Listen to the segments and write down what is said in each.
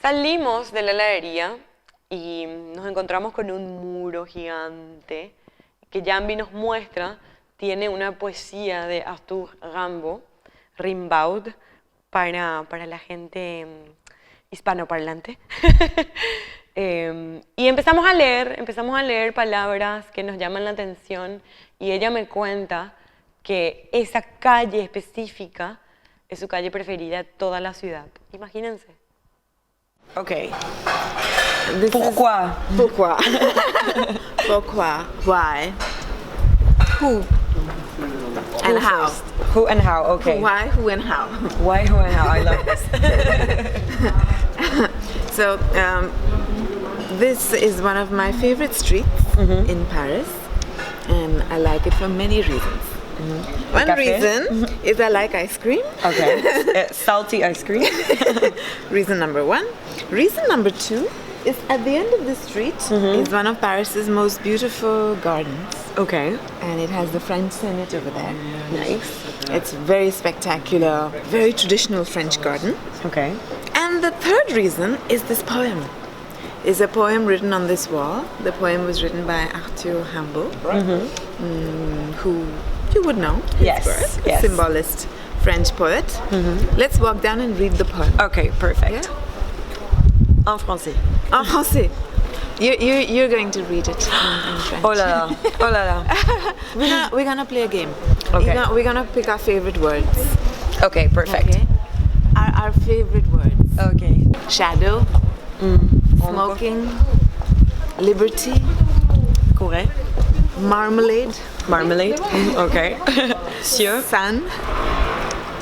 Salimos de la heladería y nos encontramos con un muro gigante que Jambi nos muestra. Tiene una poesía de Astrid Rimbaud para la gente hispanoparlante. Y empezamos a leer palabras que nos llaman la atención y ella me cuenta que esa calle específica es su calle preferida de toda la ciudad. Imagínense. Okay. Pourquoi? Pourquoi? Pourquoi? Why? Who? And how? First. Who and how? Okay. Why? Who and how? Why? Who and how? I love this. So, this is one of my favorite streets in Paris, and I like it for many reasons. One reason is I like ice cream. Okay. Salty ice cream. Reason number one. Reason number two is at the end of the street is one of Paris's most beautiful gardens. Okay. And it has the French Senate over there. Nice. It's very spectacular, very traditional French garden. Okay. And the third reason is this poem. It's a poem written on this wall. The poem was written by Arthur Rimbaud, who you would know. Yes. Yes. Symbolist French poet. Let's walk down and read the poem. Okay, perfect. Yeah? En français. En français. You're going to read it in French. Oh là là. Oh là là. We're gonna play a game. Okay. We're gonna pick our favorite words. Okay, perfect. Okay. Our favorite words. Okay. Shadow. Smoking. Liberty. Correct. Marmalade. Marmalade. Okay. Cieux. Sun.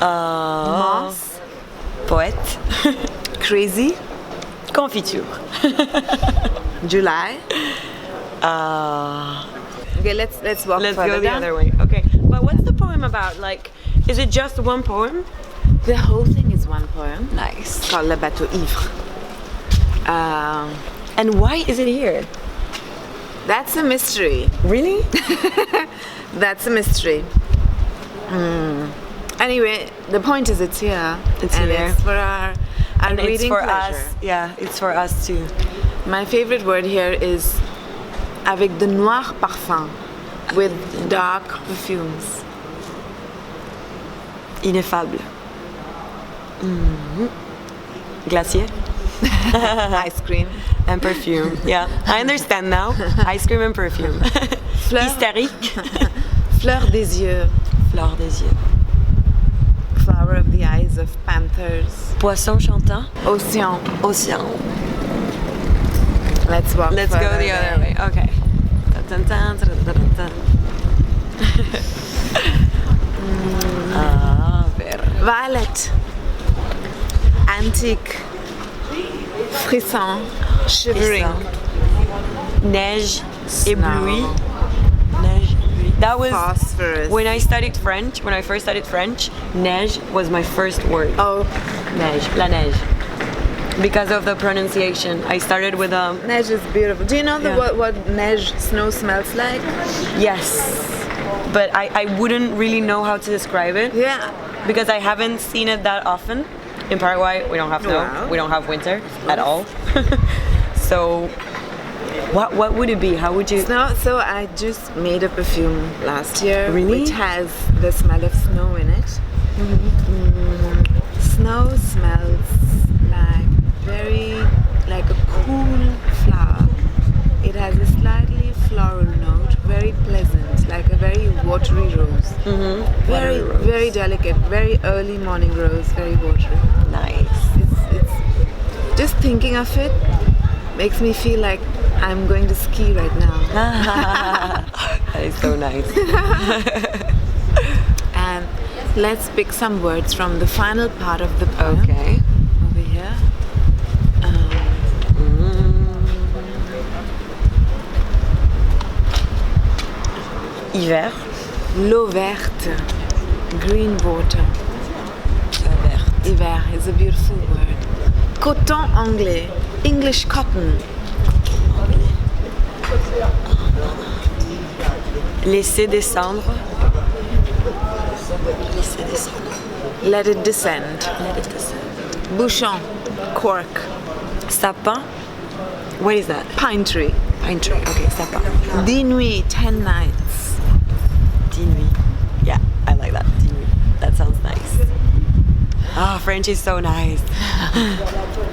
Moss. Poète. Crazy. Confiture. July. Okay, let's walk Let's further go the down. other way. Okay. But what's the poem about? Like, is it just one poem? The whole thing is one poem. Nice. Called Le Bateau Ivre. And why is it here? That's a mystery. Really? That's a mystery. Anyway, the point is it's here. It's and here. It's for our And reading it's for pleasure. us. Yeah, it's for us too. My favorite word here is avec de noirs parfums, with dark perfumes. Ineffable. Glacier. Ice cream. And perfume. Yeah, I understand now. Ice cream and perfume. Fleur. Hystérique. Fleur des yeux. Fleur des yeux. Flower of the eyes of panthers. Poisson chantant. Océan. Océan. Let's walk Let's further go the other way. Okay. Dun, dun, dun, dun, dun, dun. Ver. Violet. Antique. Frisson. Shivering. Neige Snow. éblouie. Neige éblouie. That was Phosphorus. when I studied French. When I first studied French, neige was my first word. Oh, Neige. La neige. Because of the pronunciation. I started with neige is beautiful. Do you know Yeah. what neige snow smells like? yes. But I wouldn't really know how to describe it. Yeah. Because I haven't seen it that often. In Paraguay, we don't have snow. Wow. We don't have winter at all. So, what would it be? How would you? Snow. So I just made a perfume last year, Really? which has the smell of snow in it. Snow smells like a cool flower. It has a slightly floral note, very pleasant, like a very watery rose. Very, Watery rose. very delicate, very early morning rose, very watery. Nice. It's just thinking of it makes me feel like I'm going to ski right now. That is so nice. And let's pick some words from the final part of the poem. Okay. Over here. Hiver. L'eau verte, green water. Vert. Hiver is a beautiful word. Coton anglais, English cotton. Laisser descendre. Laisser descendre. Let it descend. Let it descend. Bouchon, cork. Sapin. What is that? Pine tree. Pine tree. Okay, sapin. 10 nuits, 10 nights. 10 nuits. Yeah, I like that. 10 nuits. That sounds nice. Ah, French is so nice.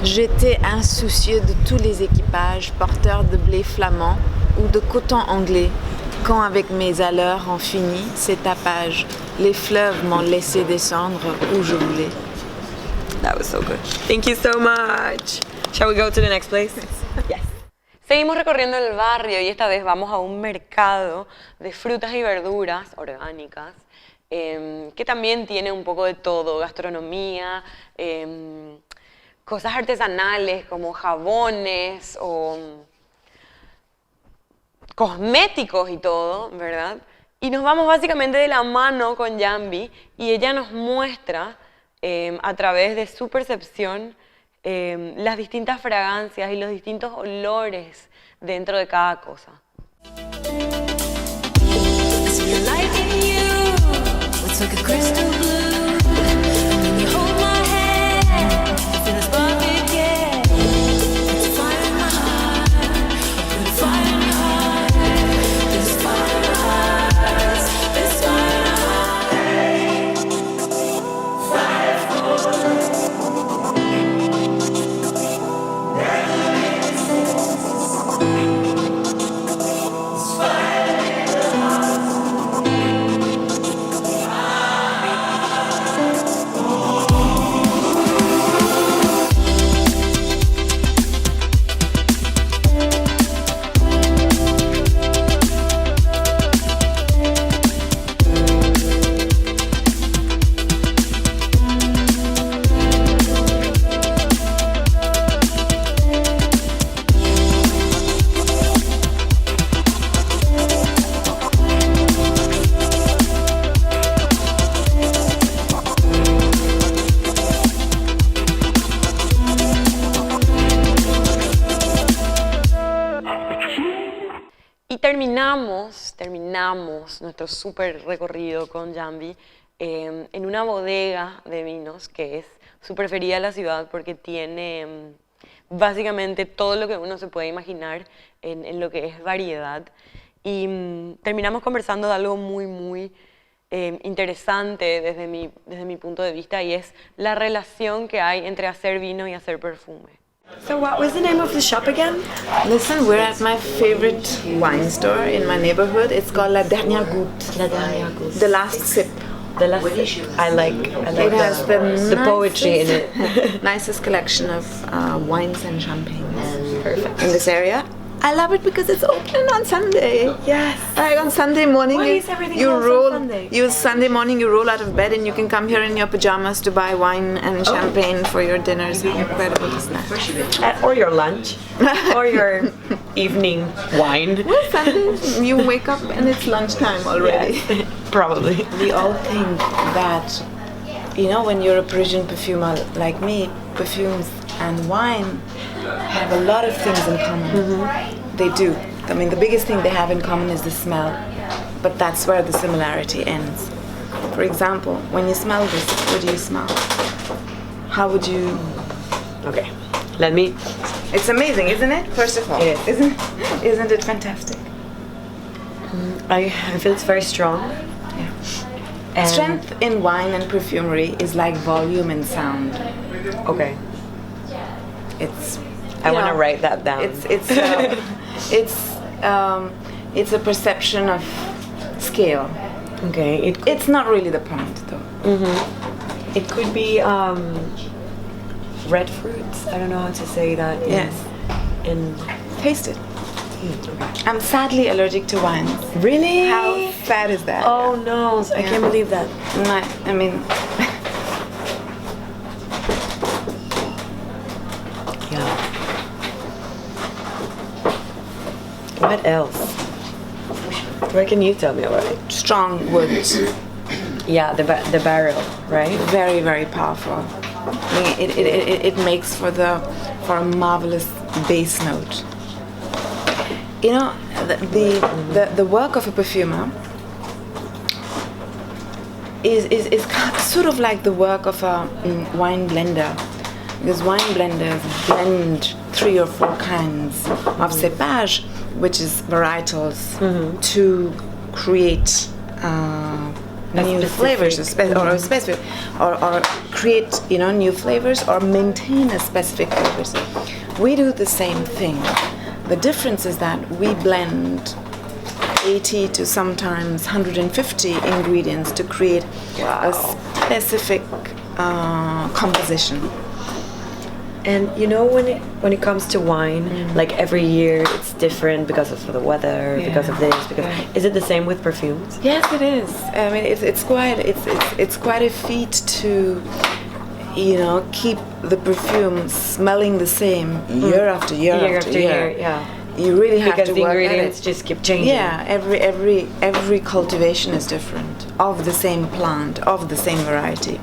J'étais insoucieux de tous les équipages porteurs de blé flamand ou de coton anglais, quand avec mes allures en fini ces tapages, les fleuves m'ont laissé descendre où je voulais. That was so good. Thank you so much. Shall we go to the next place? Yes. Seguimos recorriendo el barrio y esta vez vamos a un mercado de frutas y verduras orgánicas que también tiene un poco de todo, gastronomía, cosas artesanales como jabones o cosméticos y todo, ¿verdad? Y nos vamos básicamente de la mano con Jambi y ella nos muestra a través de su percepción las distintas fragancias y los distintos olores dentro de cada cosa. Terminamos nuestro súper recorrido con Jambi en una bodega de vinos que es su preferida de la ciudad porque tiene básicamente todo lo que uno se puede imaginar en lo que es variedad. Y terminamos conversando de algo muy interesante desde mi punto de vista y es la relación que hay entre hacer vino y hacer perfume. So what was the name of the shop again? Listen, we're at my favorite wine store in my neighborhood. It's called La Dernière Goutte. La Dernière Goutte. The last sip. The last I like It has the poetry in it. Nicest collection of wines and champagnes Perfect. in this area. I love it because it's open on Sunday. Yes. Like on Sunday morning, Why is everything closed on Sunday? Sunday morning you roll out of bed and you can come here in your pajamas to buy wine and champagne for your dinners. How incredible is that? Or your lunch. Or your evening wine. Well, Sunday you wake up and it's lunchtime already. Yes, probably. We all think that, you know, when you're a Parisian perfumer like me, perfumes and wine have a lot of things in common. Mm-hmm. They do. I mean, the biggest thing they have in common is the smell, but that's where the similarity ends. For example, when you smell this, what do you smell? How would you... Okay, let me... It's amazing, isn't it? First of all, it is. Isn't it fantastic? I feel it's very strong. Yeah. And Strength in wine and perfumery is like volume in sound. Okay. It's... I want to write that down. It's a perception of scale. Okay. It's not really the point, though. Mm-hmm. It could be red fruits. I don't know how to say that. Yes. Taste it. Okay. I'm sadly allergic to wines. Really? How sad is that? Oh no! I can't believe that. I mean. Yeah. What else? What can you tell me about it? Strong woods. Yeah, the barrel, right? Very, very powerful. I mean, it makes for a marvelous bass note. You know, the work of a perfumer is sort of like the work of a wine blender, because wine blenders blend 3 or 4 kinds of cépage, which is varietals, to create new flavors, or create new flavors, or maintain a specific flavors. We do the same thing. The difference is that we blend 80 to sometimes 150 ingredients to create a specific composition. And when it comes to wine, like every year it's different because of the weather, because of this. Is it the same with perfumes? Yes, it is. I mean, it's quite a feat to keep the perfume smelling the same year after year after year. Yeah. You really have because to the work ingredients at it. just keep changing. Yeah, every cultivation is different, of the same plant, of the same variety.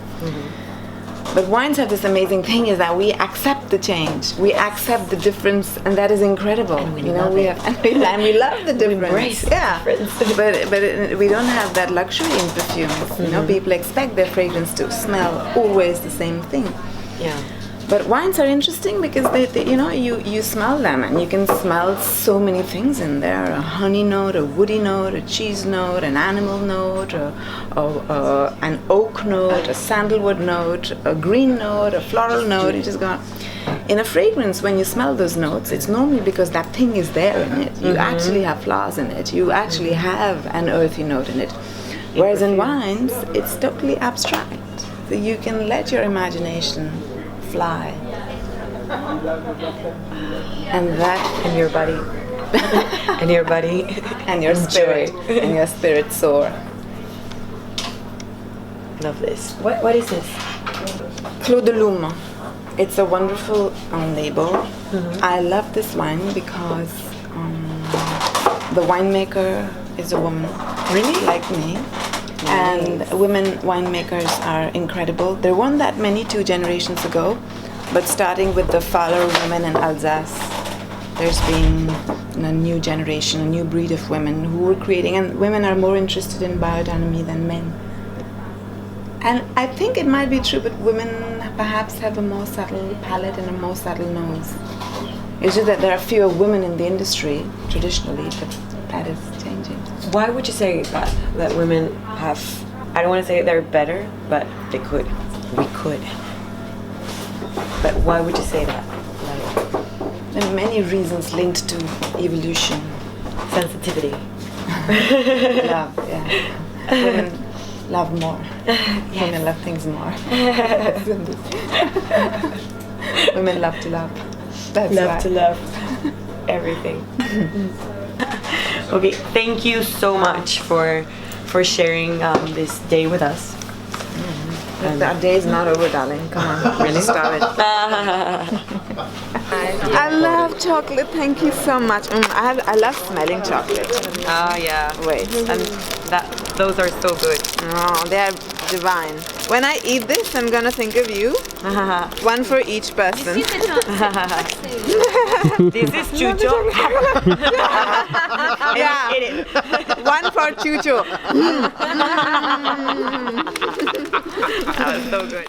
But wines have this amazing thing, is that we accept the change, we accept the difference, and that is incredible. And we love it. And we love the difference. We embrace the difference. But we don't have that luxury in perfumes. People expect their fragrance to smell always the same thing. Yeah. But wines are interesting because you smell them, and you can smell so many things in there: a honey note, a woody note, a cheese note, an animal note, an oak note, a sandalwood note, a green note, a floral note. You just go. In a fragrance, when you smell those notes, it's normally because that thing is there in it. You actually have flowers in it. You actually have an earthy note in it. Whereas in wines, it's totally abstract. So you can let your imagination fly, and your body, and your body, and your spirit, and your spirit soar. Love this. What is this? Clos de Lume. It's a wonderful label. I love this wine because the winemaker is a woman, Really? like me. And women winemakers are incredible. There weren't that many 2 generations ago, but starting with the Fowler women in Alsace, there's been a new generation, a new breed of women who were creating, and women are more interested in biodynamy than men. And I think it might be true, but women perhaps have a more subtle palate and a more subtle nose. It's just that there are fewer women in the industry, traditionally, but that is changing. Why would you say that women have? I don't want to say they're better, but they could. We could. But why would you say that? There are many reasons linked to evolution. Sensitivity. Love, yeah. Women love more. Yes. Women love things more. Women love to love. That's love why. to love everything. Okay, thank you so much for sharing this day with us. Our day is not over, darling. Come on, really stop it. I love chocolate. Thank you so much. I love smelling chocolate. Oh yeah. Wait. And those are so good. Oh, they are divine. When I eat this, I'm gonna think of you. One for each person. This is Chucho. Yeah. One for Chucho. That was so good.